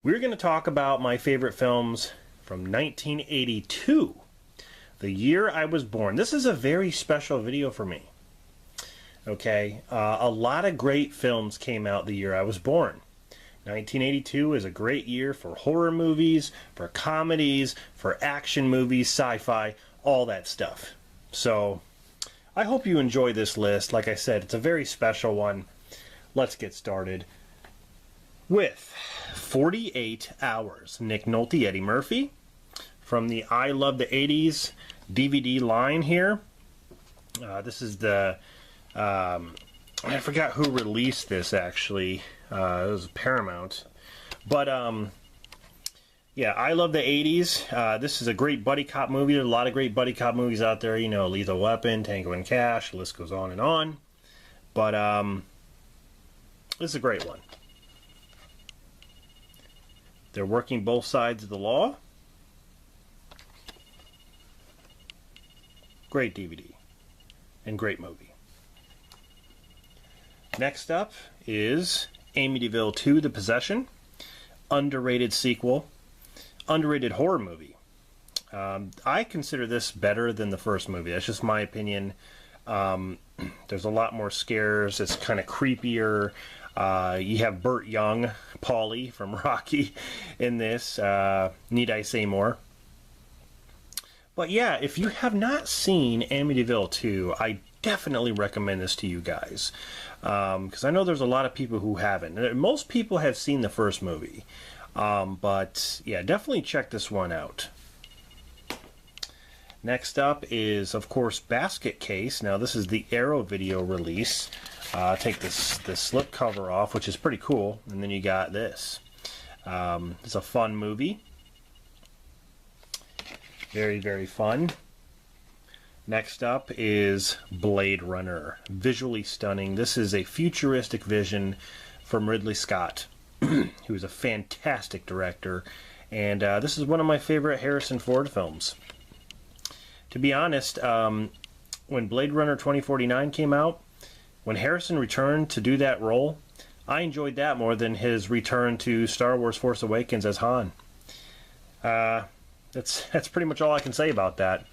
We're going to talk about my favorite films from 1982, the year I was born. This is a very special video for me. Okay, a lot of great films came out the year I was born. 1982 is a great year for horror movies, for comedies, for action movies, sci-fi, all that stuff. So, I hope you enjoy this list. Like I said, it's a very special one. Let's get started with 48 Hours. Nick Nolte, Eddie Murphy, from the I Love the 80s DVD line here. This is the, I forgot who released this actually. It was Paramount. But, yeah, I Love the 80s. This is a great buddy cop movie. There's a lot of great buddy cop movies out there. You know, Lethal Weapon, Tango and Cash, the list goes on and on. But, this is a great one. They're working both sides of the law. Great DVD. And great movie. Next up is Amityville 2, The Possession. Underrated sequel. Underrated horror movie. I consider this better than the first movie. That's just my opinion. There's a lot more scares. It's kind of creepier. You have Burt Young, Paulie from Rocky in this. Need I say more? But yeah, if you have not seen Amityville 2, I definitely recommend this to you guys. Because I know there's a lot of people who haven't. Most people have seen the first movie. But yeah, definitely check this one out. Next up is, of course, Basket Case. Now, this is the Arrow video release. Take this slip cover off, which is pretty cool, and then you got this. It's a fun movie. Very, very fun. Next up is Blade Runner. Visually stunning. This is a futuristic vision from Ridley Scott, who's a fantastic director, and this is one of my favorite Harrison Ford films. To be honest, when Blade Runner 2049 came out, when Harrison returned to do that role, I enjoyed that more than his return to Star Wars Force Awakens as Han. That's pretty much all I can say about that.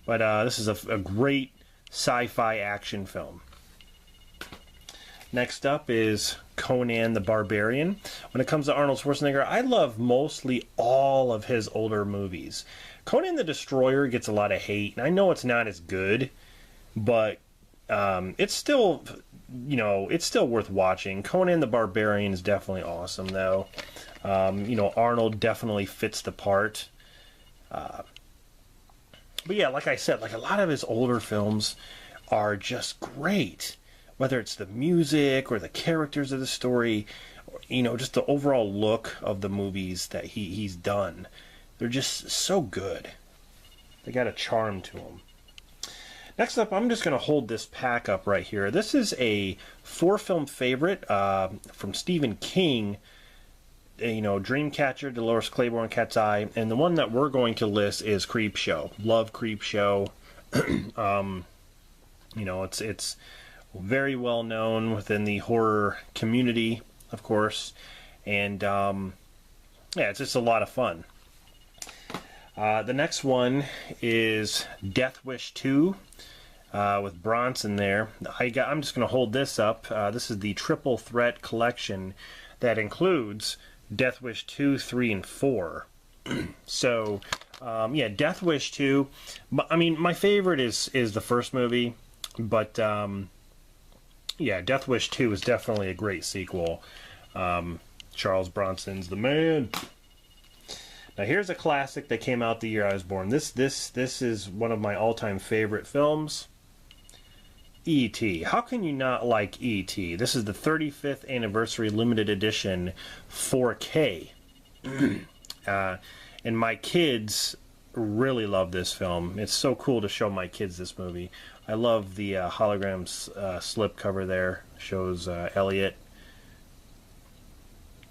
But this is a great sci-fi action film. Next up is Conan the Barbarian. When it comes to Arnold Schwarzenegger, I love mostly all of his older movies. Conan the Destroyer gets a lot of hate, and I know it's not as good, but it's still, you know, it's still worth watching. Conan the Barbarian is definitely awesome, though. You know, Arnold definitely fits the part. But yeah, like I said, like a lot of his older films are just great. Whether it's the music or the characters of the story, or, you know, just the overall look of the movies that he's done. They're just so good. They got a charm to them. Next up, I'm just going to hold this pack up right here. This is a 4-film favorite from Stephen King. You know, Dreamcatcher, Dolores Claiborne, Cat's Eye, and the one that we're going to list is Creepshow. Love Creepshow. You know, it's very well known within the horror community, of course, and yeah, it's just a lot of fun. The next one is Death Wish 2 with Bronson there. I'm just going to hold this up. This is the Triple Threat collection that includes Death Wish 2, 3, and 4. So, yeah, Death Wish 2. I mean, my favorite is the first movie, but yeah, Death Wish 2 is definitely a great sequel. Charles Bronson's the man. Now here's a classic that came out the year I was born. This is one of my all-time favorite films. E.T. How can you not like E.T.? This is the 35th anniversary limited edition 4K. And my kids really love this film. It's so cool to show my kids this movie. I love the hologram slip cover there. Shows Elliot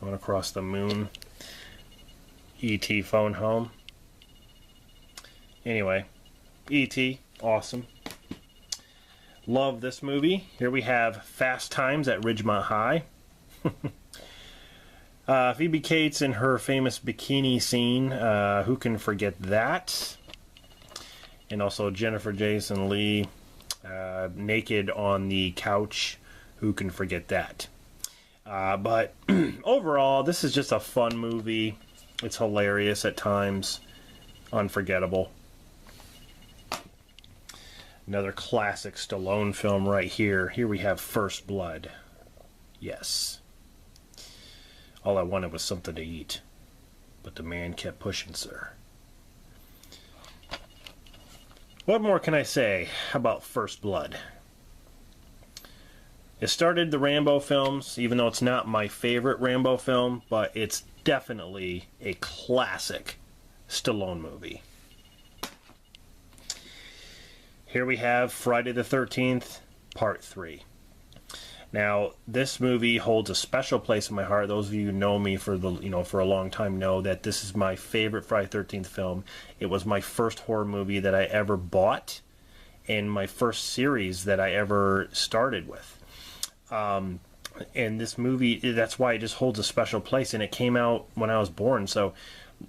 going across the moon. E.T. phone home. Anyway, E.T. awesome. Love this movie. Here we have Fast Times at Ridgemont High. Phoebe Cates in her famous bikini scene. Who can forget that? And also Jennifer Jason Leigh naked on the couch. Who can forget that? But overall, this is just a fun movie. It's hilarious at times. Unforgettable. Another classic Stallone film right here. Here we have First Blood. Yes. All I wanted was something to eat. But the man kept pushing, sir. What more can I say about First Blood? It started the Rambo films, even though it's not my favorite Rambo film, but it's definitely a classic Stallone movie. Here we have Friday the 13th, Part 3. Now, this movie holds a special place in my heart. Those of you who know me for for a long time know that this is my favorite Friday the 13th film. It was my first horror movie that I ever bought, and my first series that I ever started with. And this movie, that's why it just holds a special place, and it came out when I was born, so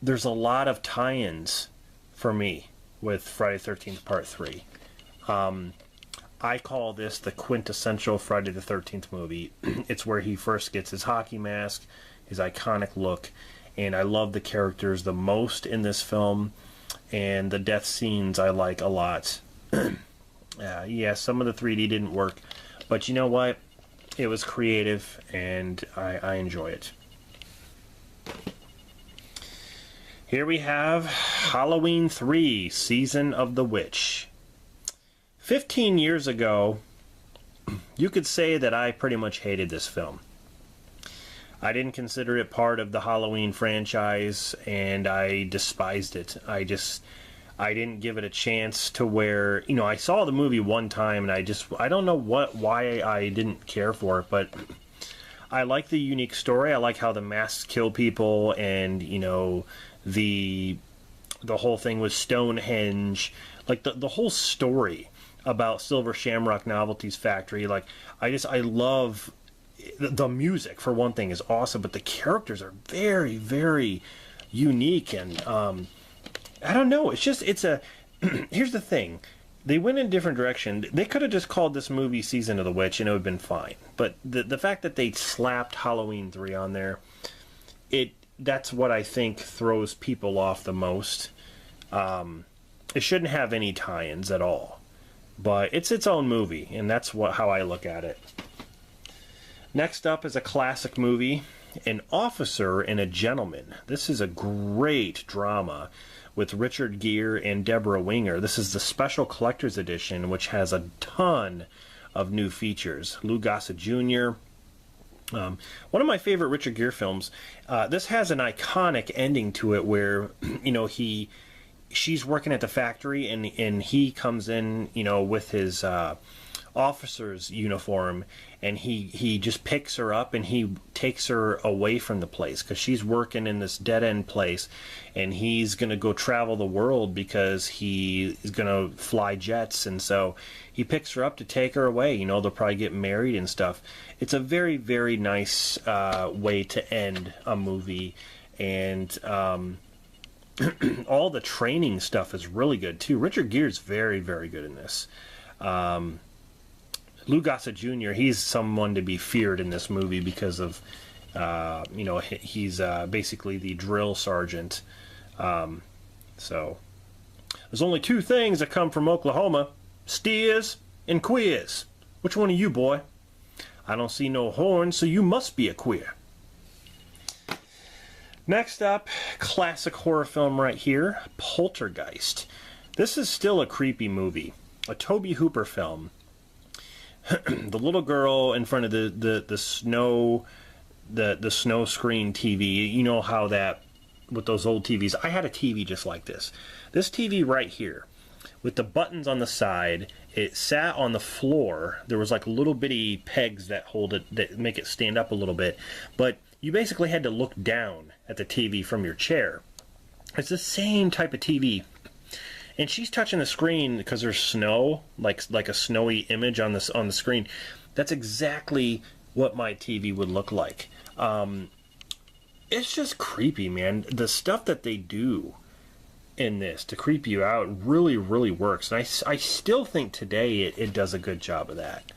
there's a lot of tie-ins for me with Friday the 13th Part 3. I call this the quintessential Friday the 13th movie. It's where he first gets his hockey mask, his iconic look, and I love the characters the most in this film, and the death scenes I like a lot. Yeah, some of the 3D didn't work, but you know what? It was creative, and I enjoy it. Here we have Halloween 3, Season of the Witch. 15 years ago, you could say that I pretty much hated this film. I didn't consider it part of the Halloween franchise, and I despised it. I didn't give it a chance to where, I saw the movie one time, and I don't know why I didn't care for it, but I like the unique story. I like how the masks kill people, and, the whole thing with Stonehenge, like the whole story about Silver Shamrock Novelties Factory. Like, I love the music, for one thing, is awesome, but the characters are very, very unique, and I don't know, it's a here's the thing, they went in a different direction. They could have just called this movie Season of the Witch and it would have been fine, but the fact that they slapped Halloween 3 on there, that's what I think throws people off the most. It shouldn't have any tie-ins at all, but it's its own movie, and that's how I look at it. Next up is a classic movie, An Officer and a Gentleman. This is a great drama with Richard Gere and Deborah Winger. This is the special collector's edition, which has a ton of new features. Lou Gossett Jr., one of my favorite Richard Gere films. This has an iconic ending to it where, she's working at the factory, and he comes in, with his officer's uniform, and he just picks her up and he takes her away from the place because she's working in this dead-end place, and he's going to go travel the world because he is going to fly jets, and so he picks her up to take her away. They'll probably get married and stuff. It's a very, very nice way to end a movie, and all the training stuff is really good too. Richard Gere's very, very good in this. Lou Gossett Jr., he's someone to be feared in this movie because of, he's basically the drill sergeant. So, there's only two things that come from Oklahoma: steers and queers. Which one are you, boy? I don't see no horns, so you must be a queer. Next up, classic horror film right here, Poltergeist. This is still a creepy movie. A Tobe Hooper film. The little girl in front of the snow screen TV. You know how that, with those old TVs. I had a TV just like this. This TV right here, with the buttons on the side, it sat on the floor. There was like little bitty pegs that hold it, that make it stand up a little bit. But you basically had to look down at the TV from your chair. It's the same type of TV. And she's touching the screen because there's snow, like a snowy image on the screen. That's exactly what my TV would look like. it's just creepy, man. The stuff that they do in this to creep you out really, really works. And I still think today it does a good job of that.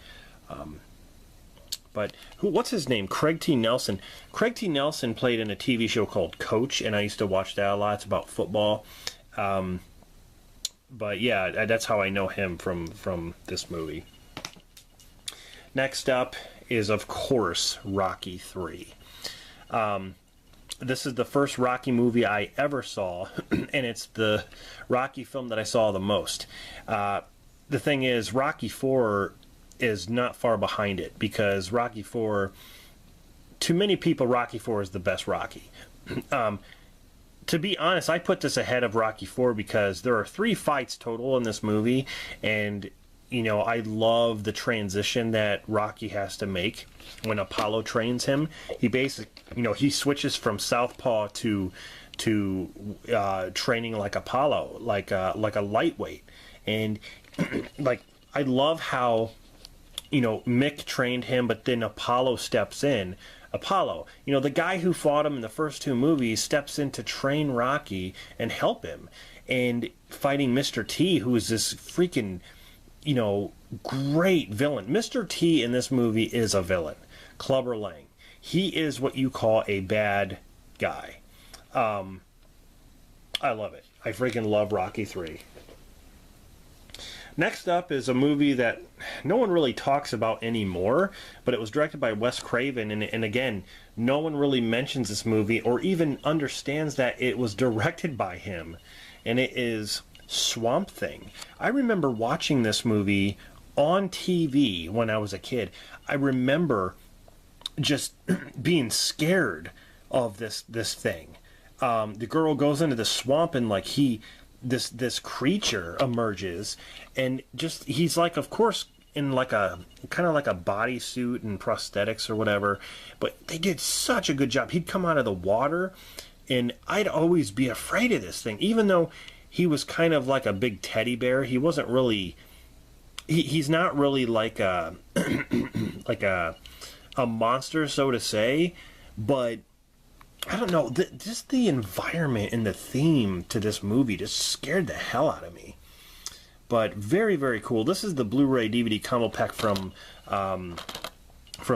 But what's his name? Craig T. Nelson. Craig T. Nelson played in a TV show called Coach, and I used to watch that a lot. It's about football. But yeah, that's how I know him from this movie. Next up is, of course, Rocky 3. This is the first Rocky movie I ever saw, and it's the Rocky film that I saw the most. The thing is, Rocky 4 is not far behind it, because Rocky 4, to many people, Rocky 4 is the best Rocky. To be honest, I put this ahead of Rocky 4 because there are 3 fights total in this movie, and you know, I love the transition that Rocky has to make when Apollo trains him. He he switches from southpaw to training like Apollo, like a lightweight, and like I love how, you know, Mick trained him, but then Apollo steps in. Apollo, you know, the guy who fought him in the first 2 movies, steps in to train Rocky and help him, and fighting Mr. T, who is this freaking, you know, great villain. Mr. T in this movie is a villain. Clubber Lang. He is what you call a bad guy. I love it. I freaking love Rocky 3. Next up is a movie that no one really talks about anymore, but it was directed by Wes Craven, and again, no one really mentions this movie or even understands that it was directed by him, and it is Swamp Thing. I remember watching this movie on TV when I was a kid. I remember just being scared of this thing. The girl goes into the swamp, and like this creature emerges, and just he's like, of course, in like a kind of like a bodysuit and prosthetics or whatever, but they did such a good job. He'd come out of the water, and I'd always be afraid of this thing, even though he was kind of like a big teddy bear. He wasn't really. He's not really like a like a monster, so to say, but I don't know. Just the environment and the theme to this movie just scared the hell out of me. But very, very cool. This is the Blu-ray DVD combo pack from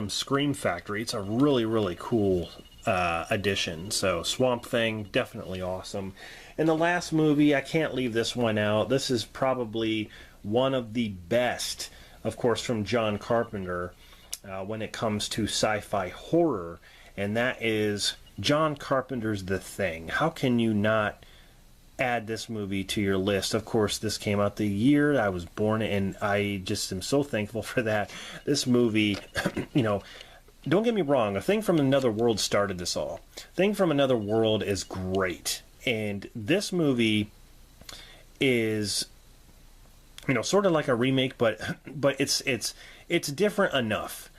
Scream Factory. It's a really, really cool edition. So Swamp Thing, definitely awesome. And the last movie, I can't leave this one out. This is probably one of the best, of course, from John Carpenter when it comes to sci-fi horror, and that is John Carpenter's The Thing. How can you not add this movie to your list? Of course, this came out the year I was born, and I just am so thankful for that. This movie, you know, don't get me wrong, A Thing from Another World started this all. Thing from Another World is great, and this movie is, you know, sort of like a remake, but it's different enough.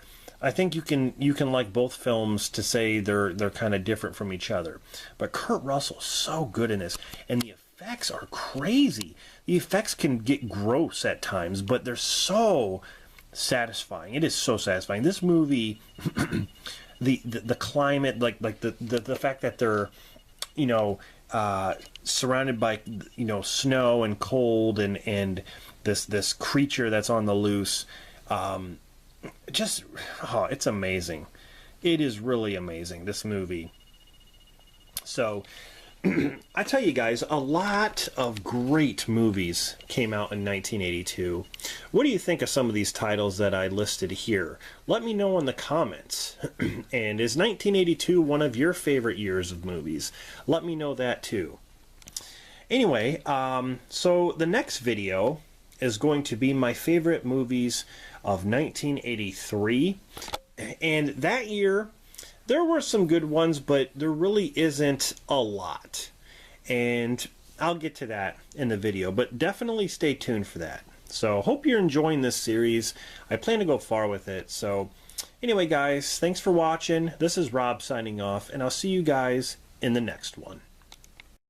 I think you can like both films to say they're kind of different from each other. But Kurt Russell's so good in this, and the effects are crazy. The effects can get gross at times, but they're so satisfying. It is so satisfying. This movie, the climate, like the fact that they're, you know, surrounded by, you know, snow and cold and this creature that's on the loose. It's amazing. It is really amazing, this movie. So, I tell you guys, a lot of great movies came out in 1982. What do you think of some of these titles that I listed here? Let me know in the comments. And is 1982 one of your favorite years of movies? Let me know that too. Anyway, so the next video is going to be my favorite movies of 1983, and that year there were some good ones, but there really isn't a lot, and I'll get to that in the video, but definitely stay tuned for that. So hope you're enjoying this series. I plan to go far with it. So anyway guys, thanks for watching. This is Rob signing off, and I'll see you guys in the next one.